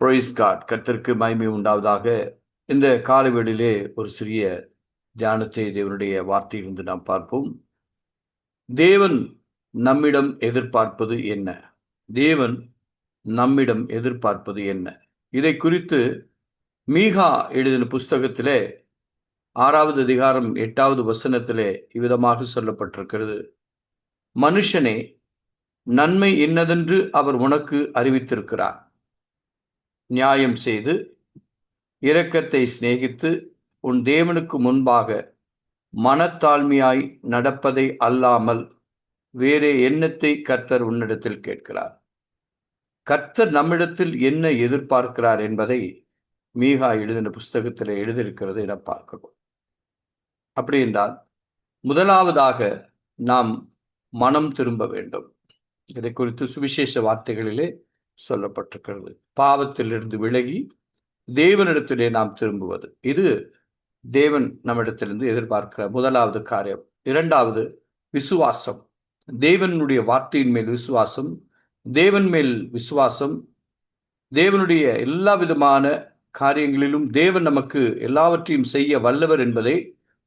Price God, கர்த்தருக்கு மகிமை உண்டாவதாக. இந்த காலவேளையிலே ஒரு சிறிய தியானத்தை தேவனுடைய வார்த்தையிலிருந்து நாம் பார்ப்போம். தேவன் நம்மிடம் எதிர்பார்ப்பது என்ன? தேவன் நம்மிடம் எதிர்பார்ப்பது என்ன? இதை குறித்து மீகா எழுதின புஸ்தகத்திலே 6வது அதிகாரம் 8வது வசனத்திலே இவ்விதமாக சொல்லப்பட்டிருக்கிறது. மனுஷனே, நன்மை இன்னதென்று அவர் உனக்கு அறிவித்திருக்கிறார். நியாயம் செய்து இரக்கத்தை சிநேகித்து உன் தேவனுக்கு முன்பாக மனத்தாழ்மையாய் நடப்பதை அல்லாமல் வேறே எண்ணத்தை கர்த்தர் உன்னிடத்தில் கேட்கிறார். கர்த்தர் நம்மிடத்தில் என்ன எதிர்பார்க்கிறார் என்பதை மீகா எழுதின புஸ்தகத்தில் எழுதியிருக்கிறது என பார்க்கிறோம். அப்படி என்றால் முதலாவதாக நாம் மனம் திரும்ப வேண்டும். இதை குறித்து சுவிசேஷ வார்த்தைகளிலே சொல்லப்பட்டிருக்கிறது. பாவத்திலிருந்து விலகி தேவனிடத்திலே நாம் திரும்புவது, இது தேவன் நம்மிடத்திலிருந்து எதிர்பார்க்கிற முதலாவது காரியம். இரண்டாவது, விசுவாசம். தேவனுடைய வார்த்தையின் மேல் விசுவாசம், தேவன் மேல் விசுவாசம். தேவனுடைய எல்லா விதமான காரியங்களிலும் தேவன் நமக்கு எல்லாவற்றையும் செய்ய வல்லவர் என்பதை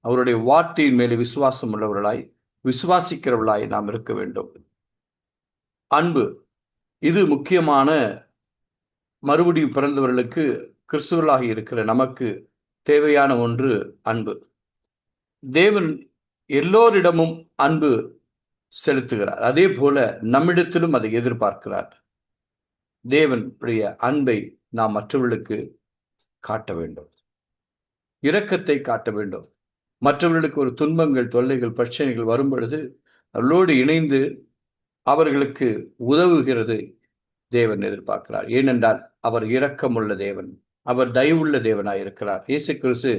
அவருடைய வார்த்தையின் மேலே விசுவாசம் உள்ளவர்களாய், விசுவாசிக்கிறவர்களாய் நாம் இருக்க வேண்டும். அன்பு, இது முக்கியமான. மறுபடியும் பிறந்தவர்களுக்கு, கிறிஸ்துவர்களாக இருக்கிற நமக்கு தேவையான ஒன்று அன்பு. தேவன் எல்லோரிடமும் அன்பு செலுத்துகிறார். அதே போல நம்மிடத்திலும் அதை எதிர்பார்க்கிறார். தேவனுடைய அன்பை நாம் மற்றவர்களுக்கு காட்ட வேண்டும், இரக்கத்தை காட்ட வேண்டும். மற்றவர்களுக்கு ஒரு துன்பங்கள், தொல்லைகள், பிரச்சனைகள் வரும் பொழுது அவர்களோடு இணைந்து அவர்களுக்கு உதவுகிறது தேவன் எதிர்பார்க்கிறார். ஏனென்றால் அவர் இரக்கமுள்ள தேவன், அவர் தயவுள்ள தேவனாய் இருக்கிறார். இயேசு கிறிஸ்து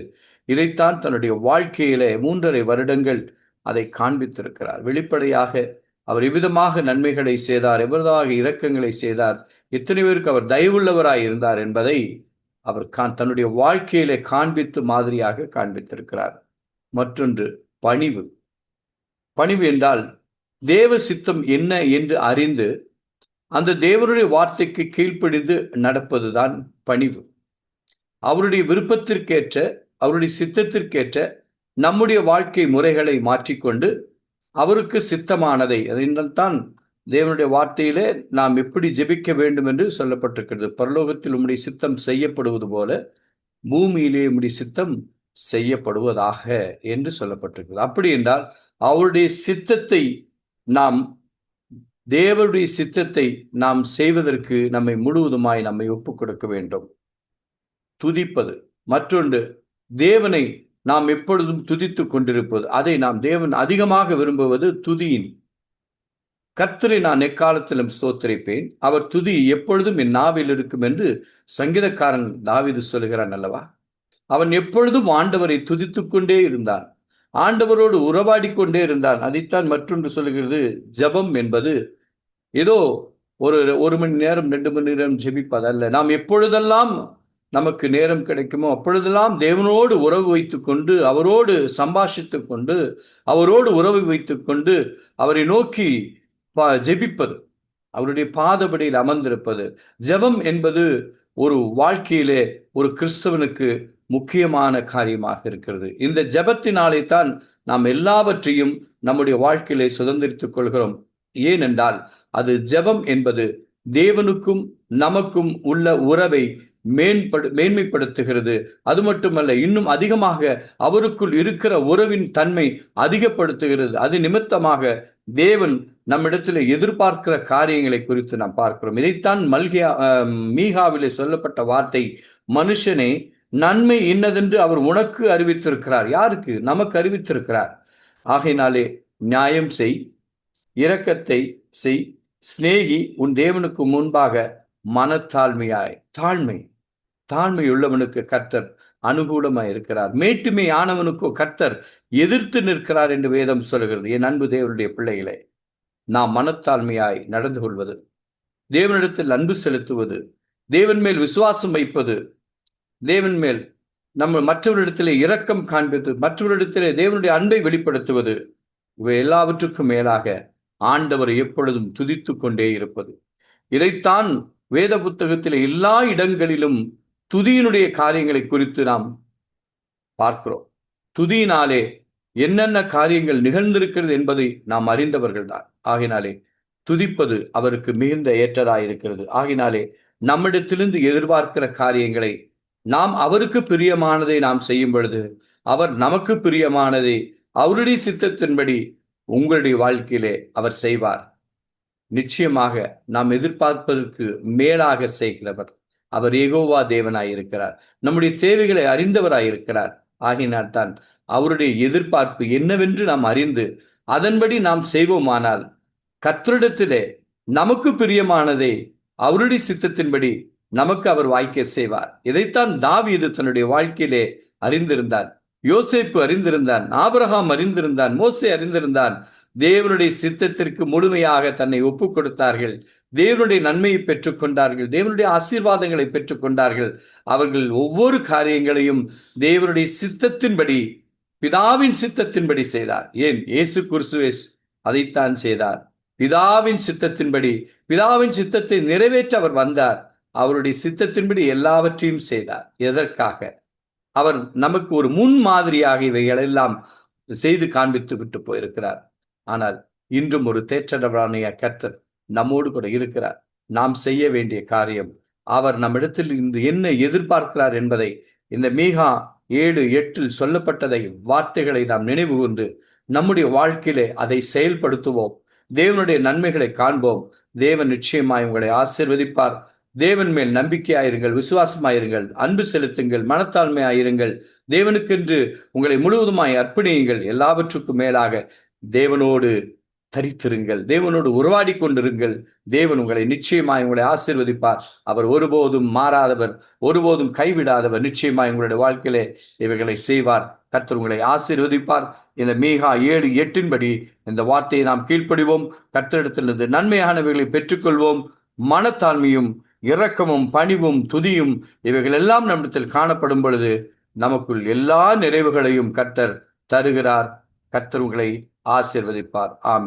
இதைத்தான் தன்னுடைய வாழ்க்கையிலே 3.5 வருடங்கள் அதை காண்பித்திருக்கிறார். வெளிப்படையாக அவர் எவ்விதமாக நன்மைகளை செய்தார், எவ்வளவாக இரக்கங்களை செய்தார், எத்தனை பேருக்கு அவர் தயவுள்ளவராய் இருந்தார் என்பதை அவர் தன்னுடைய வாழ்க்கையிலே காண்பித்து மாதிரியாக காண்பித்திருக்கிறார். மற்றொன்று பணிவு. பணிவு என்றால் தேவ சித்தம் என்ன என்று அறிந்து அந்த தேவனுடைய வார்த்தைக்கு கீழ்ப்படிந்து நடப்பதுதான் பணிவு. அவருடைய விருப்பத்திற்கேற்ற, அவருடைய சித்தத்திற்கேற்ற நம்முடைய வாழ்க்கை முறைகளை மாற்றிக்கொண்டு அவருக்கு சித்தமானதை, அதனால்தான் தேவனுடைய வார்த்தையிலே நாம் எப்படி ஜெபிக்க வேண்டும் என்று சொல்லப்பட்டிருக்கிறது. பரலோகத்தில் உம்முடைய சித்தம் செய்யப்படுவது போல பூமியிலே உம்முடைய சித்தம் செய்யப்படுவதாக என்று சொல்லப்பட்டிருக்கிறது. அப்படி என்றால் அவருடைய சித்தத்தை நாம், தேவனுடைய சித்தத்தை நாம் செய்வதற்கு நம்மை முழுவதுமாய் நம்மை ஒப்புக் கொடுக்க வேண்டும். துதிப்பது மற்றொன்று. தேவனை நாம் எப்பொழுதும் துதித்துக் கொண்டிருப்பது, அதை நாம் தேவன் அதிகமாக விரும்புவது துதியின். கர்த்தரை நான் எக்காலத்திலும் ஸ்தோத்திரிப்பேன், அவர் துதி எப்பொழுதும் என் நாவில் இருக்கும் என்று சங்கீதக்காரன் தாவீது சொல்கிறான் அல்லவா. அவன் எப்பொழுதும் ஆண்டவரை துதித்துக் கொண்டே இருந்தான், ஆண்டவரோடு உறவாடி கொண்டே இருந்தான். அதைத்தான் மற்றொன்று சொல்கிறது, ஜெபம் என்பது ஏதோ ஒரு மணி நேரம் 2 மணி நேரம் ஜெபிப்பதல்ல. நாம் எப்பொழுதெல்லாம் நமக்கு நேரம் கிடைக்குமோ அப்பொழுதெல்லாம் தேவனோடு உறவு வைத்துக் கொண்டு, அவரோடு சம்பாஷித்துக் கொண்டு, அவரோடு உறவு வைத்துக் கொண்டு அவரை நோக்கி ஜெபிப்பது, அவருடைய பாதபடியில் அமர்ந்திருப்பது. ஜெபம் என்பது ஒரு வாழ்க்கையிலே ஒரு கிறிஸ்தவனுக்கு முக்கியமான காரியமாக இருக்கிறது. இந்த ஜெபத்தினாலே தான் நாம் எல்லாவற்றையும் நம்முடைய வாழ்க்கையிலே சுதந்திரித்துக் கொள்கிறோம். ஏனென்றால் அது ஜெபம் என்பது தேவனுக்கும் நமக்கும் உள்ள உறவை மேன்மைப்படுத்துகிறது. அது மட்டுமல்ல, இன்னும் அதிகமாக அவருக்குள் இருக்கிற உறவின் தன்மை அதிகப்படுத்துகிறது. அது நிமித்தமாக தேவன் நம்மிடத்தில் எதிர்பார்க்கிற காரியங்களை குறித்து நாம் பார்க்கிறோம். இதைத்தான் மீகாவிலே சொல்லப்பட்ட வார்த்தை, மனுஷனே, நன்மை இன்னதென்று அவர் உனக்கு அறிவித்திருக்கிறார். யாருக்கு? நமக்கு அறிவித்திருக்கிறார். ஆகையினாலே நியாயம் செய், இரக்கத்தை செய், சிநேகி உன் தேவனுக்கு முன்பாக மனத்தாழ்மையாய். தாழ்மையுள்ளவனுக்கு கர்த்தர் அனுகூலமாய் இருக்கிறார், மேட்டுமை ஆனவனுக்கோ கர்த்தர் எதிர்த்து நிற்கிறார் என்று வேதம் சொல்கிறது. என் அன்பு தேவனுடைய பிள்ளைகளே, நாம் மனத்தாழ்மையாய் நடந்து கொள்வது, தேவனிடத்தில் அன்பு செலுத்துவது, தேவன் மேல் விசுவாசம் வைப்பது, தேவன் மேல் நம்ம மற்றவரிடத்திலே இரக்கம் காண்பது, மற்றவரிடத்திலே தேவனுடைய அன்பை வெளிப்படுத்துவது, இவை எல்லாவற்றுக்கும் மேலாக ஆண்டவரை எப்பொழுதும் துதித்துக் கொண்டே இருப்பது. இதைத்தான் வேத புத்தகத்தில் எல்லா இடங்களிலும் துதியினுடைய காரியங்களை குறித்து நாம் பார்க்கிறோம். துதியினாலே என்னென்ன காரியங்கள் நிகழ்ந்திருக்கிறது என்பதை நாம் அறிந்தவர்கள் தான். ஆகினாலே துதிப்பது அவருக்கு மிகுந்த ஏற்றதாயிருக்கிறது. ஆகினாலே நம்மிடத்திலிருந்து எதிர்பார்க்கிற காரியங்களை நாம் அவருக்கு பிரியமானதை நாம் செய்யும் பொழுது, அவர் நமக்கு பிரியமானதை அவருடைய சித்தத்தின்படி உங்களுடைய வாழ்க்கையிலே அவர் செய்வார். நிச்சயமாக நாம் எதிர்பார்ப்பதற்கு மேலாக செய்கிறவர் அவர் யெகோவா தேவனாயிருக்கிறார். நம்முடைய தேவைகளை அறிந்தவராயிருக்கிறார். ஆகினால் தான் அவருடைய எதிர்பார்ப்பு என்னவென்று நாம் அறிந்து அதன்படி நாம் செய்வோமானால் கர்த்தரிடத்திலே நமக்கு பிரியமானதை அவருடைய சித்தத்தின்படி நமக்கு அவர் வாய்க்க செய்வார். இதைத்தான் தாவீது தன்னுடைய வாழ்க்கையிலே அறிந்திருந்தான். யோசேப்பு அறிந்திருந்தான். ஆபிரகாம் அறிந்திருந்தான். மோசே அறிந்திருந்தான். தேவனுடைய சித்தத்திற்கு முழுமையாக தன்னை ஒப்புக் கொடுத்தார்கள். தேவனுடைய நன்மையை பெற்றுக்கொண்டார்கள். தேவனுடைய ஆசீர்வாதங்களை பெற்றுக்கொண்டார்கள். அவர்கள் ஒவ்வொரு காரியங்களையும் தேவனுடைய சித்தத்தின்படி, பிதாவின் சித்தத்தின்படி செய்தார். ஏன்? இயேசு கிறிஸ்துவே அதைத்தான் செய்தார். பிதாவின் சித்தத்தின்படி, பிதாவின் சித்தத்தை நிறைவேற்ற அவர் வந்தார். அவருடைய சித்தத்தின்படி எல்லாவற்றையும் செய்தார். எதற்காக? அவர் நமக்கு ஒரு முன்மாதிரியாக இவைகளெல்லாம் செய்து காண்பித்து விட்டு போயிருக்கிறார். ஆனால் இன்றும் ஒரு தேற்றரவான கர்த்தர் நம்மோடு கூட இருக்கிறார். நாம் செய்ய வேண்டிய காரியம், அவர் நம்மிடத்தில் இருந்து என்ன எதிர்பார்க்கிறார் என்பதை இந்த மீகா 7:8 சொல்லப்பட்டதை வார்த்தைகளை நாம் நினைவு கூர்ந்து நம்முடைய வாழ்க்கையிலே அதை செயல்படுத்துவோம். தேவனுடைய நன்மைகளை காண்போம். தேவன் நிச்சயமாய் உங்களை ஆசீர்வதிப்பார். தேவன் மேல் நம்பிக்கையாயிருங்கள், விசுவாசமாயிருங்கள், அன்பு செலுத்துங்கள், மனத்தாழ்மையாயிருங்கள். தேவனுக்கென்று உங்களை முழுவதுமாய் அர்ப்பணியுங்கள். எல்லாவற்றுக்கும் மேலாக தேவனோடு தரித்திருங்கள். தேவனோடு உறவாடி கொண்டிருங்கள். தேவன் உங்களை நிச்சயமாய் உங்களை ஆசீர்வதிப்பார். அவர் ஒருபோதும் மாறாதவர், ஒருபோதும் கைவிடாதவர். நிச்சயமாய் உங்களுடைய வாழ்க்கையிலே இவைகளை செய்வார். கர்த்தர் உங்களை ஆசீர்வதிப்பார். இந்த மீகா 7:8 இந்த வார்த்தையை நாம் கீழ்ப்படிவோம். கர்த்தரிடத்திலிருந்து நன்மையானவைகளை பெற்றுக்கொள்வோம். மனத்தாழ்மையும் இரக்கமும் பணிவும் துதியும் இவைகள் எல்லாம் நம்மிடத்தில் காணப்படும் பொழுது நமக்குள் எல்லா நிறைவுகளையும் கர்த்தர் தருகிறார். கர்த்தர் உங்களை ஆசீர்வதிப்பார். ஆமென்.